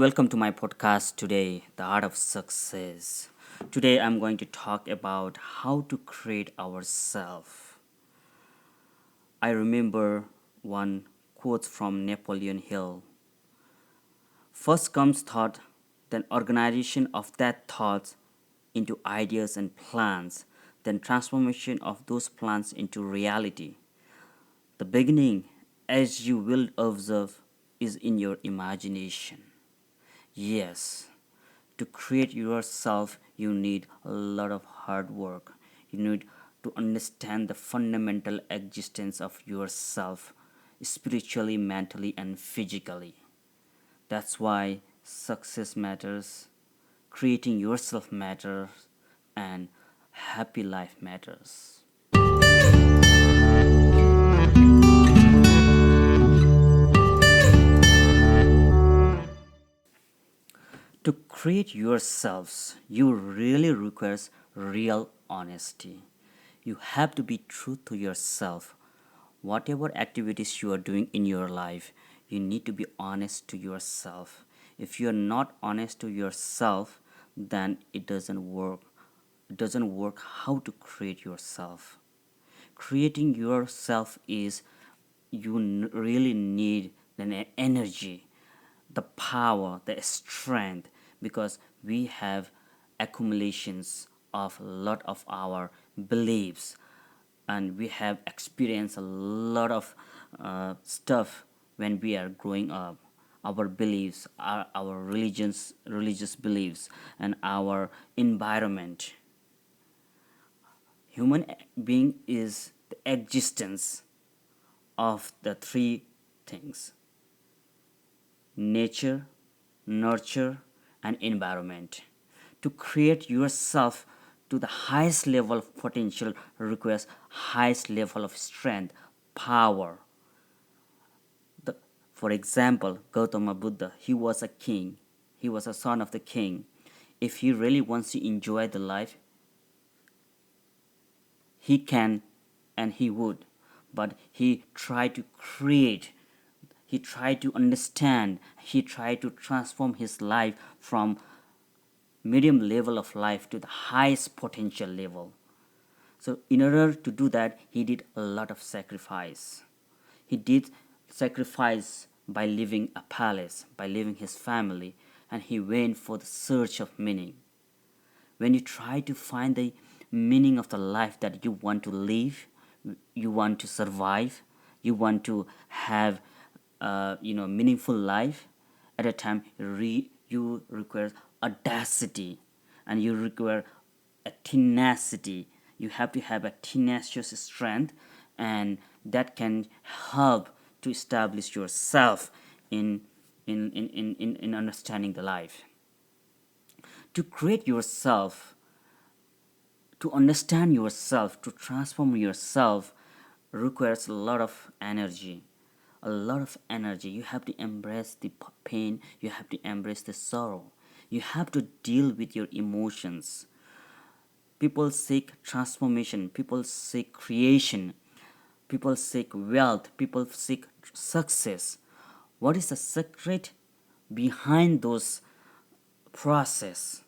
welcome to my podcast today, The Art of Success. Today, I'm going to talk about how to create ourselves. I remember one quote from Napoleon Hill. First comes thought, then organization of that thoughts into ideas and plans, then transformation of those plans into reality. The beginning, as you will observe, is in your imagination. Yes, to create yourself, you need a lot of hard work. You need to understand the fundamental existence of yourself, spiritually, mentally, and physically. That's why success matters, creating yourself matters, and happy life matters. To create yourselves, you really requires real honesty. You have to be true to yourself. Whatever activities you are doing in your life, you need to be honest to yourself. If you are not honest to yourself, then it doesn't work. It doesn't work how to create yourself. Creating yourself is you really need an energy, the power, the strength, because we have accumulations of a lot of our beliefs, and we have experienced a lot of stuff when we are growing up. Our beliefs, our religious beliefs, and our environment. Human being is the existence of the three things: nature, nurture, and environment. To create yourself to the highest level of potential requires highest level of strength, power. The, for example, Gautama Buddha, he was a king. He was a son of the king. If he really wants to enjoy the life, he can and he would. But he tried to create, he tried to understand, he tried to transform his life from medium level of life to the highest potential level. So in order to do that, he did a lot of sacrifice. He did sacrifice by leaving a palace, by leaving his family, and he went for the search of meaning. When you try to find the meaning of the life that you want to live, you want to survive, you want to have meaningful life, at a time you require audacity, and you require a tenacity. You have to have a tenacious strength, and that can help to establish yourself in understanding the life. To create yourself, to understand yourself, to transform yourself requires a lot of energy. A lot of energy. You have to embrace the pain, you have to embrace the sorrow, you have to deal with your emotions. People seek transformation, people seek creation, people seek wealth, people seek success. What is the secret behind those process?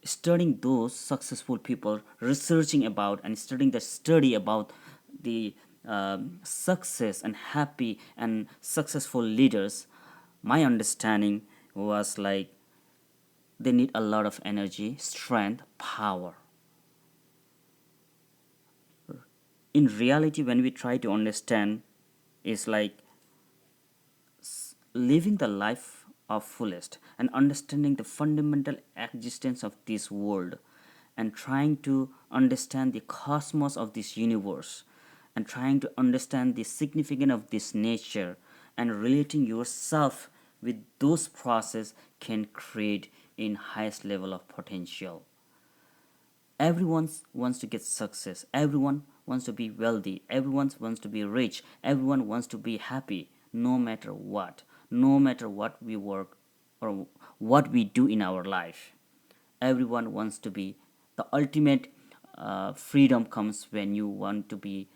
Studying those successful people, researching about and studying the study about the success and happy and successful leaders, my understanding was like they need a lot of energy, strength, power. In reality, when we try to understand, it's like living the life of fullest and understanding the fundamental existence of this world, and trying to understand the cosmos of this universe, and trying to understand the significance of this nature, and relating yourself with those process can create in highest level of potential. Everyone wants to get success, everyone wants to be wealthy, everyone wants to be rich, everyone wants to be happy, no matter what, no matter what we work or what we do in our life. Everyone wants to be the ultimate. Freedom comes when you want to be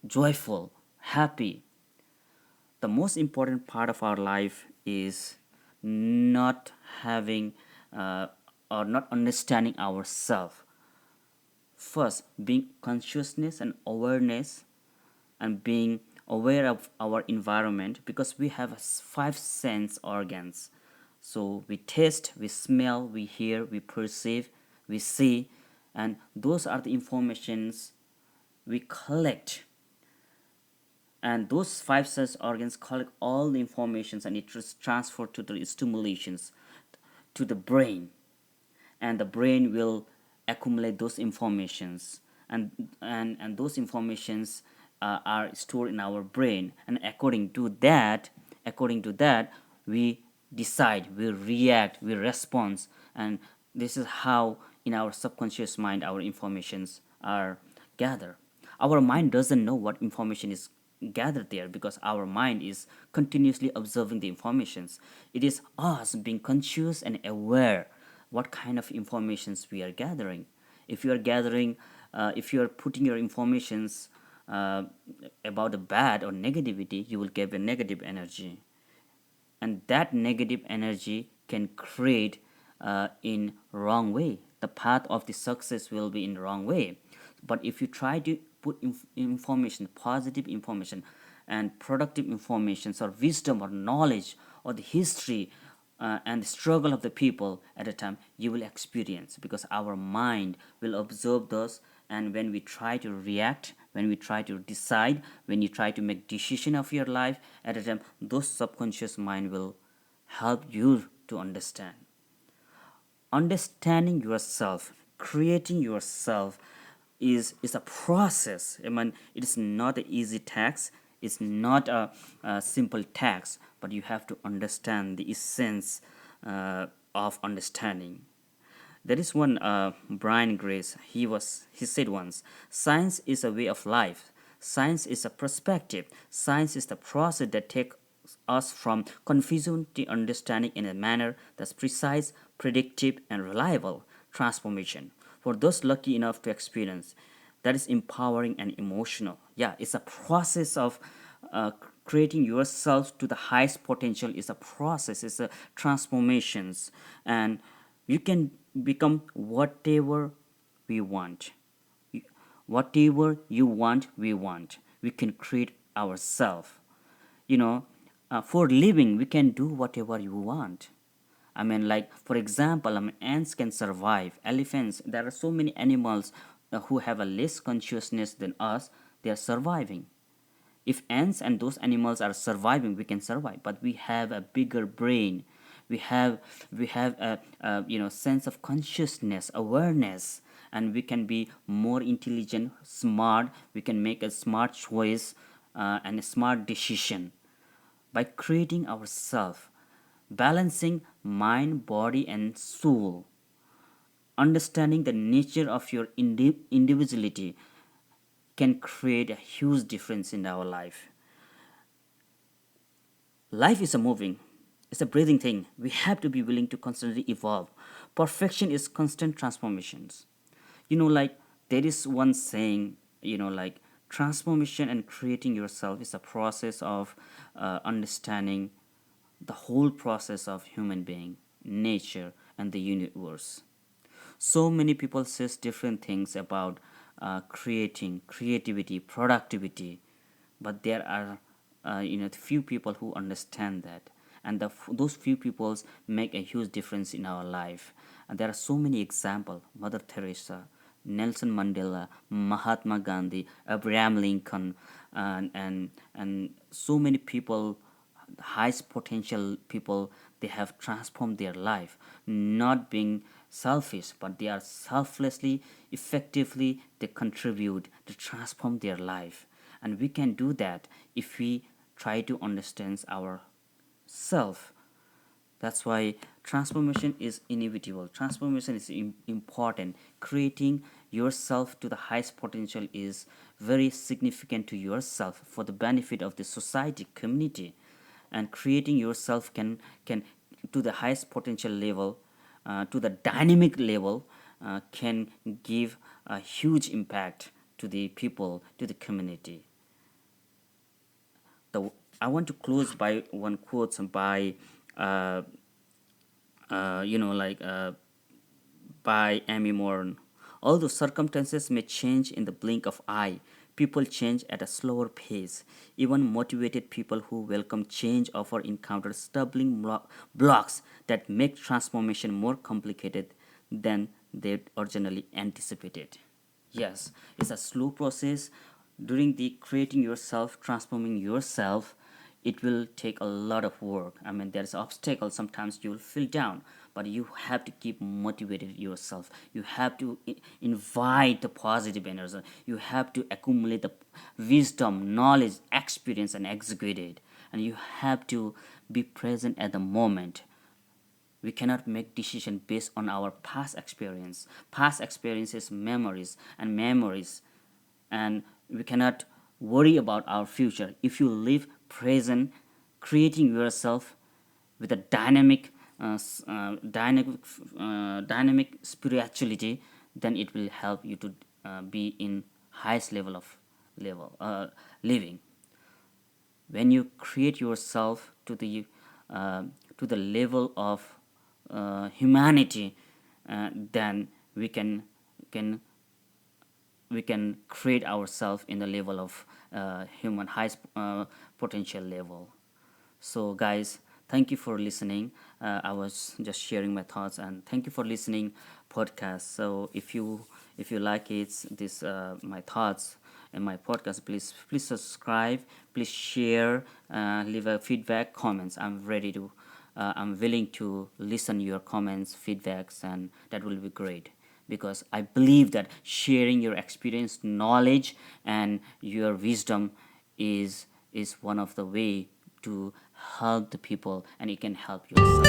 joyful, happy. The most important part of our life is not having or not understanding ourselves. First, being consciousness and awareness, and being aware of our environment, because we have five sense organs. So we taste, we smell, we hear, we perceive, we see, and those are the informations we collect. And those five sense organs collect all the informations, and it is transferred to the stimulations to the brain, and the brain will accumulate those informations, and those informations are stored in our brain, and according to that we decide, we react, we respond. And this is how in our subconscious mind our informations are gathered. Our mind doesn't know what information is gathered there, because our mind is continuously observing the informations. It is us being conscious and aware what kind of informations we are gathering. If you are gathering, if you are putting your informations uh, about the bad or negativity, you will get a negative energy, and that negative energy can create in wrong way. The path of the success will be in the wrong way. But if you try to put information, positive information and productive informations, or wisdom or knowledge or the history and the struggle of the people at a time, you will experience, because our mind will observe those. And when we try to react, when we try to decide, when you try to make decision of your life at a time, those subconscious mind will help you to understand. Understanding yourself, creating yourself is a process. I mean, it is not an easy task. It's not a simple task, but you have to understand the essence of understanding. There is one Brian Grace. He said once, "Science is a way of life. Science is a perspective. Science is the process that takes us from confusion to understanding in a manner that's precise, predictive, and reliable. Transformation for those lucky enough to experience. That is empowering and emotional. Yeah, it's a process of uh, creating yourself to the highest potential. Is a process. It's a transformations, and you can become whatever we want. Whatever you want, we want. We can create ourselves. You know, for living, we can do whatever you want. I mean, like for example, ants can survive. Elephants, there are so many animals who have a less consciousness than us. They are surviving. If ants and those animals are surviving, we can survive. But we have a bigger brain. We have a sense of consciousness, awareness, and we can be more intelligent, smart. We can make a smart choice and a smart decision by creating ourselves, balancing mind, body, and soul, understanding the nature of your individuality can create a huge difference in our life. Life is a moving, it's a breathing thing. We have to be willing to constantly evolve. Perfection is constant transformations. Like there is one saying, like transformation and creating yourself is a process of understanding the whole process of human being, nature, and the universe. So many people says different things about creating, creativity, productivity, but there are few people who understand that, and those few peoples make a huge difference in our life. And there are so many examples: Mother Teresa, Nelson Mandela, Mahatma Gandhi, Abraham Lincoln, and so many people, highest potential people. They have transformed their life, not being selfish, but they are selflessly, effectively, they contribute to transform their life. And we can do that if we try to understand our self. That's why transformation is inevitable. Transformation is important. Creating yourself to the highest potential is very significant to yourself for the benefit of the society, community. And creating yourself can to the highest potential level, to the dynamic level, can give a huge impact to the people, to the community. the I want to close by one quote by like by Amy Moore. Although circumstances may change in the blink of eye, people change at a slower pace. Even motivated people who welcome change often encounter stumbling blocks that make transformation more complicated than they originally anticipated. Yes, it's a slow process. During the creating yourself, transforming yourself, it will take a lot of work. I mean, there's obstacles. Sometimes you'll feel down, but you have to keep motivated yourself. You have to invite the positive energy. You have to accumulate the wisdom, knowledge, experience, and execute it. And you have to be present at the moment. We cannot make decisions based on our past experiences, memories, and we cannot worry about our future. If you live present, creating yourself with a dynamic spirituality, then it will help you to be in highest level of level living. When you create yourself to the level of humanity, then can we can create ourselves in the level of human highest potential level. So guys, thank you for listening. I was just sharing my thoughts, and thank you for listening podcast. So if you like it, this my thoughts and my podcast, please subscribe, please share, leave a feedback, comments. I'm willing to listen your comments, feedbacks, and that will be great, because I believe that sharing your experience, knowledge, and your wisdom is one of the way to help the people, and it can help yourself.